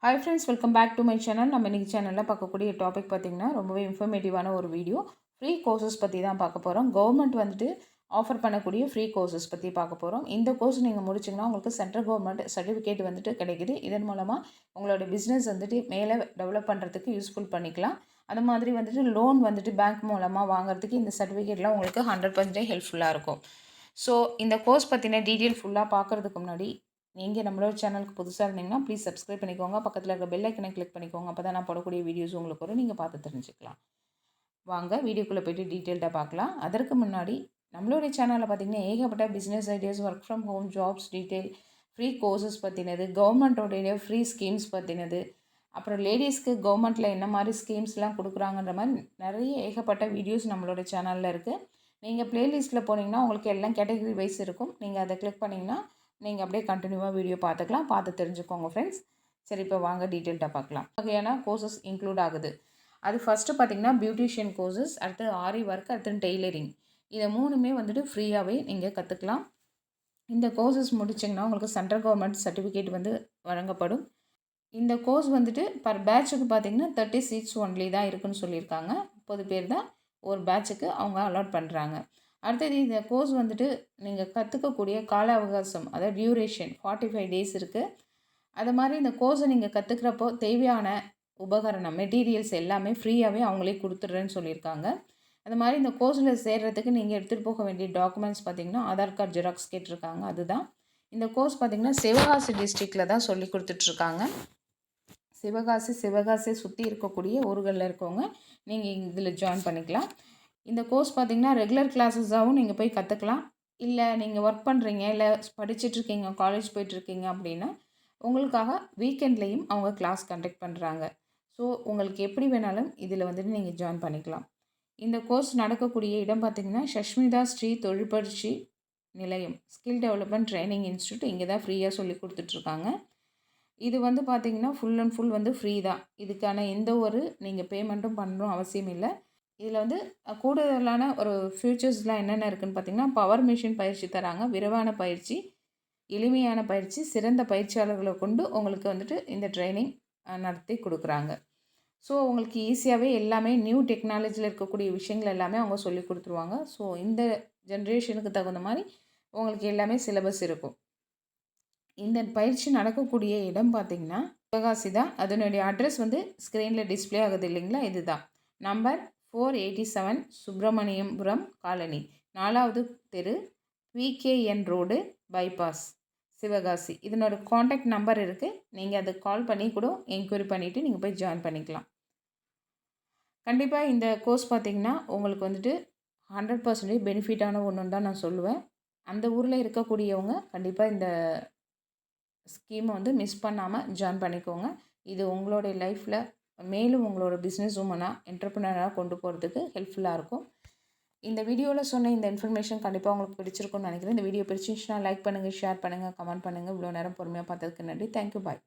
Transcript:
Hi friends, welcome back to my channel. நம்ம இன்னைக்கு சேனல்ல பார்க்கக்கூடிய டாபிக் பார்த்தீங்கன்னா ரொம்பவே இன்ஃபர்மேட்டிவான ஒரு வீடியோ. ஃப்ரீ கோர்சஸ் பற்றி தான் பார்க்க போகிறோம். கவர்மெண்ட் வந்துட்டு ஆஃபர் பண்ணக்கூடிய ஃப்ரீ கோர்சஸ் பற்றி பார்க்க போகிறோம். இந்த கோர்ஸ் நீங்கள் முடிச்சிங்கன்னா உங்களுக்கு சென்ட்ரல் கவர்மெண்ட் சர்டிஃபிகேட் வந்துட்டு கிடைக்குது. இதன் மூலமாக உங்களோட பிஸ்னஸ் வந்துட்டு மேலே டெவலப் பண்ணுறதுக்கு யூஸ்ஃபுல் பண்ணிக்கலாம். அது மாதிரி வந்துட்டு லோன் வந்துட்டு பேங்க் மூலமாக வாங்குறதுக்கு இந்த சர்டிஃபிகேட்லாம் உங்களுக்கு 100% ஹெல்ப்ஃபுல்லாக இருக்கும். ஸோ இந்த கோர்ஸ் பற்றின டீட்டெயில் ஃபுல்லாக பார்க்குறதுக்கு முன்னாடி நீங்கள் நம்மளோட சேனலுக்கு புதுசாக இருந்தீங்கன்னா ப்ளீஸ் சப்ஸ்கிரைப் பண்ணிக்கோங்க. பக்கத்தில் இருக்க பெல் ஐக்கனை கிளிக் பண்ணிக்கோங்க. அப்போ தான் நான் போடக்கூடிய வீடியோஸ் உங்களுக்கு வரும், நீங்கள் பார்த்து தெரிஞ்சுக்கலாம். வாங்க வீடியோக்குள்ளே போய்ட்டு டீட்டெயில்டாக பார்க்கலாம். அதற்கு முன்னாடி நம்மளுடைய சேனலில் பார்த்திங்கன்னா ஏகப்பட்ட business ideas, work from home jobs detail, free courses பற்றினது, கவர்மெண்ட்டோடைய ஃப்ரீ ஸ்கீம்ஸ் பற்றினது, அப்புறம் லேடிஸ்க்கு கவர்மெண்ட்டில் என்ன மாதிரி ஸ்கீம்ஸ்லாம் கொடுக்குறாங்கன்ற மாதிரி நிறைய ஏகப்பட்ட வீடியோஸ் நம்மளோட சேனலில் இருக்குது. நீங்கள் ப்ளேலிஸ்ட்டில் போனீங்கன்னா உங்களுக்கு எல்லாம் கேட்டகரி வைஸ் இருக்கும். நீங்கள் அதை கிளிக் பண்ணிங்கன்னா நீங்கள் அப்படியே கண்டினியூவாக வீடியோ பார்த்துக்கலாம். பார்த்து தெரிஞ்சுக்கோங்க ஃப்ரெண்ட்ஸ். சரி, இப்போ வாங்க டீட்டெயில்டாக பார்க்கலாம். வகையான கோர்சஸ் இன்க்ளூட் ஆகுது. அது ஃபஸ்ட்டு பார்த்திங்கன்னா பியூட்டிஷியன் கோர்சஸ், அடுத்து ஆரி ஒர்க், அடுத்து டெய்லரிங். இதை மூணுமே வந்துட்டு ஃப்ரீயாகவே நீங்கள் கற்றுக்கலாம். இந்த கோர்சஸ் முடிச்சிங்கன்னா உங்களுக்கு சென்ட்ரல் கவர்மெண்ட் சர்டிஃபிகேட் வந்து வழங்கப்படும். இந்த கோர்ஸ் வந்துட்டு பர் பேட்சுக்கு பார்த்திங்கன்னா 30 சீட்ஸ் ஒன்லி தான் இருக்குதுன்னு சொல்லியிருக்காங்க. 30 பேர் தான் ஒரு பேட்சுக்கு அவங்க அலாட் பண்ணுறாங்க. அடுத்தது இந்த கோர்ஸ் வந்துட்டு நீங்கள் கற்றுக்கக்கூடிய கால அவகாசம், அதாவது டியூரேஷன் 45 டேஸ் இருக்குது. அது மாதிரி இந்த கோர்ஸை நீங்கள் கற்றுக்கிறப்போ தேவையான உபகரணம் மெட்டீரியல்ஸ் எல்லாமே ஃப்ரீயாகவே அவங்களே கொடுத்துட்றேன்னு சொல்லியிருக்காங்க. அது மாதிரி இந்த கோர்ஸில் சேர்கிறதுக்கு நீங்கள் எடுத்துகிட்டு போக வேண்டிய டாக்குமெண்ட்ஸ் பார்த்திங்கன்னா ஆதார் கார்டு ஜெராக்ஸ் கேட்டிருக்காங்க. அதுதான் இந்த கோர்ஸ் பார்த்திங்கன்னா சிவகாசி டிஸ்ட்ரிக்டில் தான் சொல்லி கொடுத்துட்ருக்காங்க. சிவகாசியை சுற்றி இருக்கக்கூடிய ஊர்களில் இருக்கவங்க நீங்கள் இதில் ஜாயின் பண்ணிக்கலாம். இந்த கோர்ஸ் பார்த்திங்கன்னா ரெகுலர் கிளாஸஸாகவும் நீங்கள் போய் கற்றுக்கலாம். இல்லை நீங்கள் ஒர்க் பண்ணுறீங்க, இல்லை படிச்சுட்ருக்கீங்க, காலேஜ் போய்ட்டுருக்கீங்க அப்படின்னா உங்களுக்காக வீக்கெண்ட்லேயும் அவங்க கிளாஸ் கண்டக்ட் பண்ணுறாங்க. ஸோ உங்களுக்கு எப்படி வேணாலும் இதில் வந்துட்டு நீங்கள் ஜாயின் பண்ணிக்கலாம். இந்த கோர்ஸ் நடக்கக்கூடிய இடம் பார்த்திங்கன்னா சஷ்மிதா ஸ்ரீ தொழிற்பயிற்சி நிலையம், ஸ்கில் டெவலப்மெண்ட் ட்ரைனிங் இன்ஸ்டியூட். இங்கே தான் ஃப்ரீயாக சொல்லி கொடுத்துட்ருக்காங்க. இது வந்து பார்த்திங்கன்னா ஃபுல் அண்ட் ஃபுல் வந்து ஃப்ரீ தான். இதுக்கான எந்த ஒரு நீங்கள் பேமெண்ட்டும் பண்ணணும் அவசியம் இல்லை. இதில் வந்து கூடுதலான ஒரு ஃபியூச்சர்ஸ்லாம் என்னென்ன இருக்குதுன்னு பார்த்திங்கன்னா பவர் மிஷின் பயிற்சி தராங்க, விரைவான பயிற்சி, எளிமையான பயிற்சி, சிறந்த பயிற்சியாளர்களை கொண்டு உங்களுக்கு வந்துட்டு இந்த ட்ரைனிங் நடத்தி கொடுக்குறாங்க. ஸோ உங்களுக்கு ஈஸியாகவே எல்லாமே நியூ டெக்னாலஜியில் இருக்கக்கூடிய விஷயங்கள் எல்லாமே அவங்க சொல்லி கொடுத்துருவாங்க. ஸோ இந்த ஜென்ரேஷனுக்கு தகுந்த மாதிரி உங்களுக்கு எல்லாமே சிலபஸ் இருக்கும். இந்த பயிற்சி நடக்கக்கூடிய இடம் பார்த்திங்கன்னா சிவகாசி தான். அதனுடைய அட்ரஸ் வந்து ஸ்க்ரீனில் டிஸ்பிளே ஆகுது இல்லைங்களா, இதுதான். நம்பர் 487 சுப்பிரமணியபுரம் காலனி, 4வது தெரு, விகேஎன் ரோடு, பைபாஸ், சிவகாசி. இதனோட காண்டாக்ட் நம்பர் இருக்குது. நீங்கள் அதை கால் பண்ணி கூட என்கொயரி பண்ணிவிட்டு நீங்கள் போய் ஜாயின் பண்ணிக்கலாம். கண்டிப்பாக இந்த கோர்ஸ் பார்த்திங்கன்னா உங்களுக்கு வந்துட்டு 100% பெனிஃபிட்டான ஒன்றுன்னு தான் நான் சொல்லுவேன். அந்த ஊரில் இருக்கக்கூடியவங்க கண்டிப்பாக இந்த ஸ்கீமை வந்து மிஸ் பண்ணாமல் ஜாயின் பண்ணிக்கோங்க. இது உங்களுடைய லைஃப்பில் மேலும் உங்களோட பிஸ்னஸ் உமனாக என்டர்ப்ரனராக கொண்டு போகிறதுக்கு ஹெல்ப்ஃபுல்லாக இருக்கும். இந்த வீடியோவில் சொன்ன இந்த இன்ஃபர்மேஷன் கண்டிப்பாக உங்களுக்கு பிடிச்சிருக்கும்னு நினைக்கிறேன். இந்த வீடியோ பிடிச்சிருந்துச்சுன்னா லைக் பண்ணுங்கள், ஷேர் பண்ணுங்கள், கமெண்ட் பண்ணுங்கள். இவ்வளோ நேரம் பொறுமையாக பார்த்ததுக்கு நன்றி. தேங்க்யூ, பாய்.